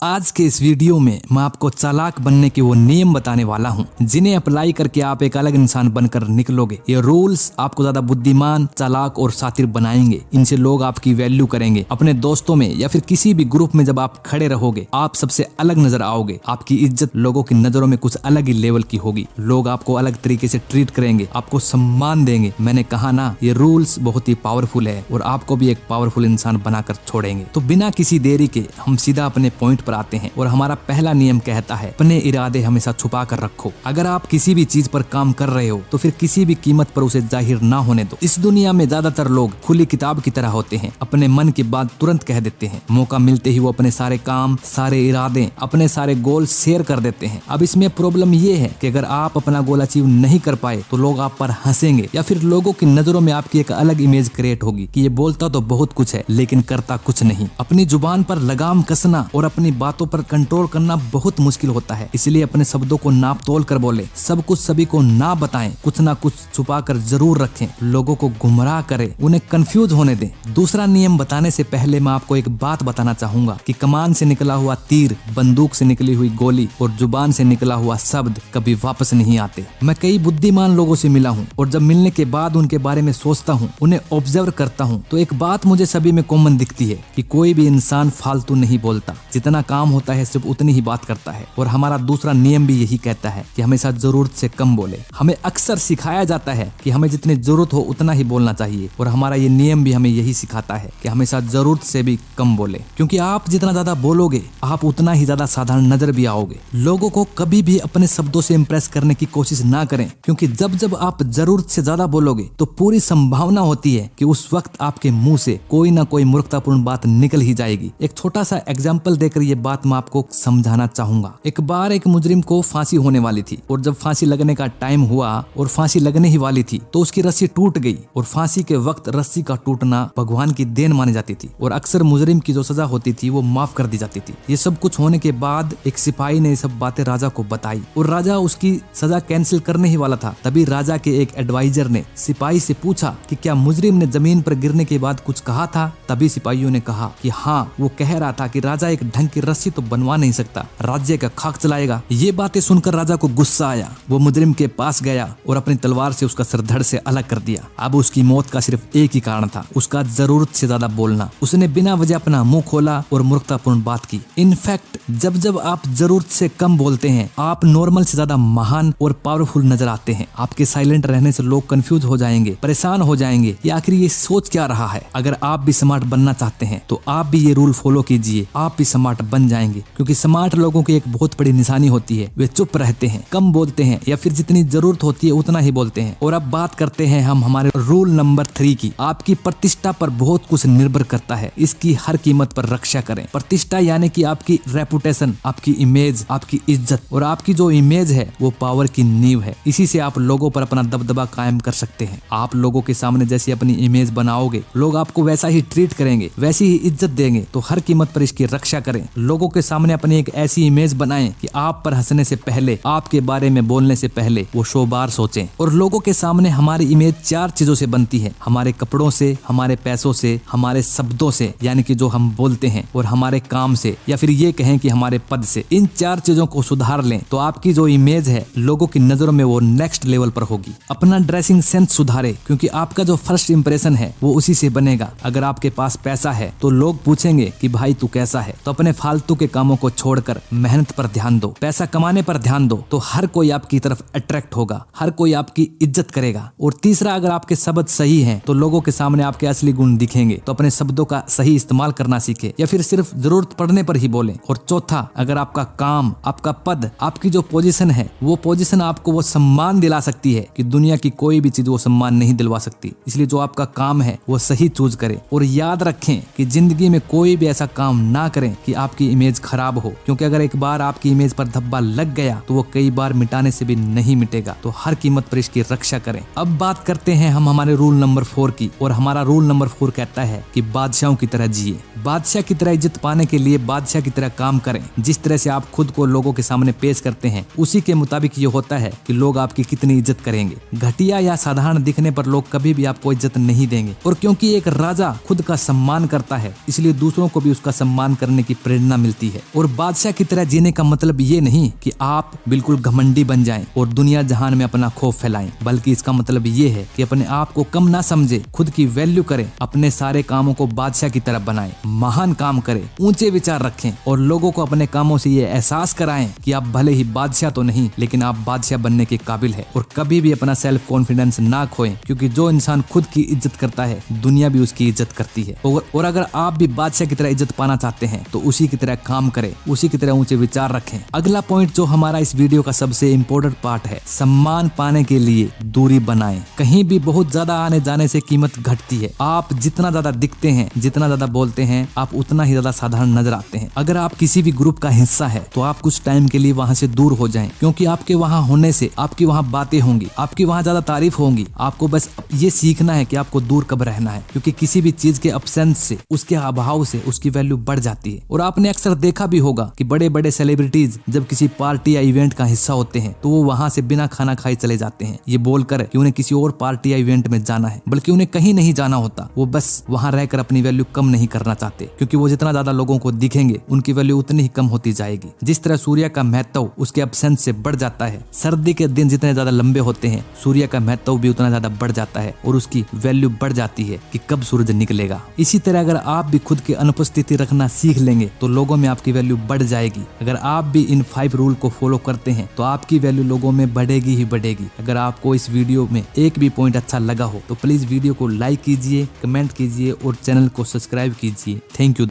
आज के इस वीडियो में मैं आपको चालाक बनने के वो नियम बताने वाला हूँ जिन्हें अप्लाई करके आप एक अलग इंसान बनकर निकलोगे। ये रूल्स आपको ज्यादा बुद्धिमान, चालाक और शातिर बनाएंगे। इनसे लोग आपकी वैल्यू करेंगे। अपने दोस्तों में या फिर किसी भी ग्रुप में जब आप खड़े रहोगे आप सबसे अलग नजर आओगे। आपकी इज्जत लोगों की नजरों में कुछ अलग ही लेवल की होगी। लोग आपको अलग तरीके से ट्रीट करेंगे, आपको सम्मान देंगे। मैंने कहा ना, ये रूल्स बहुत ही पावरफुल है और आपको भी एक पावरफुल इंसान बनाकर छोड़ेंगे। तो बिना किसी देरी के हम सीधा अपने पॉइंट आते हैं और हमारा पहला नियम कहता है अपने इरादे हमेशा छुपा कर रखो। अगर आप किसी भी चीज पर काम कर रहे हो तो फिर किसी भी कीमत पर उसे जाहिर ना होने दो। इस दुनिया में ज्यादातर लोग खुली किताब की तरह होते हैं, अपने मन की बात तुरंत कह देते हैं। मौका मिलते ही वो अपने सारे काम, सारे इरादे, अपने सारे गोल शेयर कर देते हैं। अब इसमें प्रॉब्लम ये है कि अगर आप अपना गोल अचीव नहीं कर पाए तो लोग आप पर हंसेंगे या फिर लोगों की नजरों में आपकी एक अलग इमेज क्रिएट होगी कि ये बोलता तो बहुत कुछ है लेकिन करता कुछ नहीं। अपनी जुबान पर लगाम कसना और अपनी बातों पर कंट्रोल करना बहुत मुश्किल होता है, इसलिए अपने शब्दों को नाप तोल कर बोले। सब कुछ सभी को ना बताएं, कुछ ना कुछ छुपा कर जरूर रखें। लोगों को गुमराह करें, उन्हें कंफ्यूज होने दें। दूसरा नियम बताने से पहले मैं आपको एक बात बताना चाहूंगा कि कमान से निकला हुआ तीर, बंदूक से निकली हुई गोली और जुबान से निकला हुआ शब्द कभी वापस नहीं आते। मैं कई बुद्धिमान लोगों से मिला हूँ और जब मिलने के बाद उनके बारे में सोचता हूँ, उन्हें ऑब्जर्व करता हूँ, तो एक बात मुझे सभी में कॉमन दिखती है कि कोई भी इंसान फालतू नहीं बोलता। जितना काम होता है सिर्फ उतनी ही बात करता है। और हमारा दूसरा नियम भी यही कहता है कि हमेशा जरूरत से कम बोले। हमें अक्सर सिखाया जाता है कि हमें जितनी जरूरत हो उतना ही बोलना चाहिए और हमारा ये नियम भी हमें यही सिखाता है कि हमेशा जरूरत से भी कम बोले, क्योंकि आप जितना ज्यादा बोलोगे आप उतना ही ज्यादा साधारण नजर भी आओगे। लोगों को कभी भी अपने शब्दों से इंप्रेस करने की कोशिश ना करें, क्योंकि जब जब आप जरूरत से ज्यादा बोलोगे तो पूरी संभावना होती है कि उस वक्त आपके मुंह से कोई ना कोई मूर्खतापूर्ण बात निकल ही जाएगी। एक छोटा सा एग्जाम्पल देकर ये बात मैं आपको समझाना चाहूंगा। एक बार एक मुजरिम को फांसी होने वाली थी और जब फांसी लगने का टाइम हुआ और फांसी लगने ही वाली थी तो उसकी रस्सी टूट गई। और फांसी के वक्त रस्सी का टूटना भगवान की देन मानी जाती थी और अक्सर मुजरिम की जो सजा होती थी वो माफ कर दी जाती थी। ये सब कुछ होने के बाद एक सिपाही ने ये सब बातें राजा को बताई और राजा उसकी सजा कैंसिल करने ही वाला था। तभी राजा के एक एडवाइजर ने सिपाही से पूछा कि क्या मुजरिम ने जमीन पर गिरने के बाद कुछ कहा था। तभी सिपाहियों ने कहा कि हाँ, वो कह रहा था कि राजा एक ढंग की रस्सी तो बनवा नहीं सकता, राज्य का खाक चलाएगा। ये बातें सुनकर राजा को गुस्सा आया। वो मुजरिम के पास गया और अपनी तलवार से उसका सर धड़ से अलग कर दिया। अब उसकी मौत का सिर्फ एक ही कारण था, उसका जरूरत से ज्यादा बोलना। उसने बिना वजह अपना मुंह खोला और मूर्खतापूर्ण बात की। इनफैक्ट जब जब आप जरूरत से कम बोलते हैं आप नॉर्मल से ज्यादा महान और पावरफुल नजर आते हैं। आपके साइलेंट रहने से लोग कंफ्यूज हो जाएंगे, परेशान हो जाएंगे, या आखिर ये सोच क्या रहा है। अगर आप भी स्मार्ट बनना चाहते हैं तो आप भी ये रूल फॉलो कीजिए, आप भी स्मार्ट बन जाएंगे। क्योंकि स्मार्ट लोगों की एक बहुत बड़ी निशानी होती है, वे चुप रहते हैं, कम बोलते हैं या फिर जितनी जरूरत होती है उतना ही बोलते हैं। और अब बात करते हैं हम हमारे रूल नंबर 3 की। आपकी प्रतिष्ठा पर बहुत कुछ निर्भर करता है, इसकी हर कीमत पर रक्षा करें। प्रतिष्ठा यानी कि आपकी रेपुटेशन, आपकी इमेज, आपकी इज्जत। और आपकी जो इमेज है वो पावर की नींव है। इसी से आप लोगों पर अपना दबदबा कायम कर सकते हैं। आप लोगों के सामने जैसी अपनी इमेज बनाओगे लोग आपको वैसा ही ट्रीट करेंगे, वैसी ही इज्जत देंगे। तो हर कीमत पर इसकी रक्षा करें। लोगों के सामने अपनी एक ऐसी इमेज बनाएं कि आप पर हंसने से पहले, आपके बारे में बोलने से पहले वो 100 बार सोचें। और लोगों के सामने हमारी इमेज 4 चीजों से बनती है, हमारे कपड़ों से, हमारे पैसों से, हमारे शब्दों से यानी कि जो हम बोलते हैं, और हमारे काम से, या फिर ये कहें कि हमारे पद से। इन 4 चीजों को सुधार लें तो आपकी जो इमेज है लोगों की नजरों में वो नेक्स्ट लेवल पर होगी। अपना ड्रेसिंग सेंस सुधारे, क्योंकि आपका जो फर्स्ट इंप्रेशन है वो उसी से बनेगा। अगर आपके पास पैसा है तो लोग पूछेंगे कि भाई तू कैसा है। तो अपने फालतू के कामों को छोड़कर मेहनत पर ध्यान दो, पैसा कमाने पर ध्यान दो, तो हर कोई आपकी तरफ अट्रैक्ट होगा, हर कोई आपकी इज्जत करेगा। और तीसरा, अगर आपके शब्द सही हैं तो लोगों के सामने आपके असली गुण दिखेंगे। तो अपने शब्दों का सही इस्तेमाल करना सीखे या फिर सिर्फ जरूरत पड़ने पर ही बोले। और चौथा, अगर आपका काम, आपका पद, आपकी जो पोजीशन है वो पोजीशन आपको वो सम्मान दिला सकती है कि दुनिया की कोई भी चीज वो सम्मान नहीं दिलवा सकती, इसलिए जो आपका काम है वो सही चूज करें। और याद रखें कि जिंदगी में कोई भी ऐसा काम ना करें कि आपकी इमेज खराब हो, क्योंकि अगर एक बार आपकी इमेज पर धब्बा लग गया तो वो कई बार मिटाने से भी नहीं मिटेगा। तो हर कीमत पर इसकी रक्षा करें। अब बात करते हैं हम हमारे रूल नंबर 4 की। और हमारा रूल नंबर 4 कहता है कि बादशाहों की तरह जिए। बादशाह की तरह इज्जत पाने के लिए बादशाह की तरह काम करें। जिस तरह से आप खुद को लोगों के सामने पेश करते हैं उसी के मुताबिक ये होता है कि लोग आपकी कितनी इज्जत करेंगे। घटिया या साधारण दिखने पर लोग कभी भी आपको इज्जत नहीं देंगे। और क्योंकि एक राजा खुद का सम्मान करता है इसलिए दूसरों को भी उसका सम्मान करने की प्रेरणा प्रेरणा मिलती है। और बादशाह की तरह जीने का मतलब ये नहीं कि आप बिल्कुल घमंडी बन जाएं और दुनिया जहान में अपना खौफ फैलाएं, बल्कि इसका मतलब ये है कि अपने आप को कम ना समझे, खुद की वैल्यू करें, अपने सारे कामों को बादशाह की तरह बनाएं, महान काम करें, ऊंचे विचार रखें और लोगों को अपने कामों से ये एहसास कराएं कि आप भले ही बादशाह तो नहीं, लेकिन आप बादशाह बनने के काबिल है। और कभी भी अपना सेल्फ कॉन्फिडेंस ना खोएं, क्योंकि जो इंसान खुद की इज्जत करता है दुनिया भी उसकी इज्जत करती है। और अगर आप भी बादशाह की तरह इज्जत पाना चाहते हैं तो उसी की तरह काम करें, उसी की तरह ऊंचे विचार रखें। अगला पॉइंट जो हमारा इस वीडियो का सबसे इम्पोर्टेंट पार्ट है, सम्मान पाने के लिए दूरी बनाएं। कहीं भी बहुत ज्यादा आने जाने से कीमत घटती है। आप जितना ज्यादा दिखते हैं, जितना ज्यादा बोलते हैं, आप उतना ही ज्यादा साधारण नजर आते हैं। अगर आप किसी भी ग्रुप का हिस्सा है तो आप कुछ टाइम के लिए वहां से दूर हो जाएं, क्योंकि आपके वहां होने से आपकी वहां बातें होंगी, आपकी वहां ज्यादा तारीफ होंगी। आपको बस ये सीखना है कि आपको दूर कब रहना है, क्योंकि किसी भी चीज के अब्सेंस से, उसके अभाव से उसकी वैल्यू बढ़ जाती है। और आपने अक्सर देखा भी होगा कि बड़े बड़े सेलिब्रिटीज जब किसी पार्टी या इवेंट का हिस्सा होते हैं तो वो वहां से बिना खाना खाए चले जाते हैं, ये बोलकर कि उन्हें किसी और पार्टी या इवेंट में जाना है, बल्कि उन्हें कहीं नहीं जाना होता। वो बस वहां रहकर अपनी वैल्यू कम नहीं करना चाहते, क्योंकि वो जितना ज्यादा लोगों को दिखेंगे उनकी वैल्यू उतनी ही कम होती जाएगी। जिस तरह सूर्य का महत्व उसके अब्सेंस से बढ़ जाता है, सर्दी के दिन जितने ज्यादा लंबे होते हैं सूर्य का महत्व भी उतना ज्यादा बढ़ जाता है और उसकी वैल्यू बढ़ जाती है कि कब सूरज निकलेगा। इसी तरह अगर आप भी खुद की अनुपस्थिति रखना सीख लेंगे तो लोगों में आपकी वैल्यू बढ़ जाएगी। अगर आप भी इन 5 रूल को फॉलो करते हैं तो आपकी वैल्यू लोगों में बढ़ेगी ही बढ़ेगी। अगर आपको इस वीडियो में एक भी पॉइंट अच्छा लगा हो तो प्लीज वीडियो को लाइक कीजिए, कमेंट कीजिए और चैनल को सब्सक्राइब कीजिए। Thank you.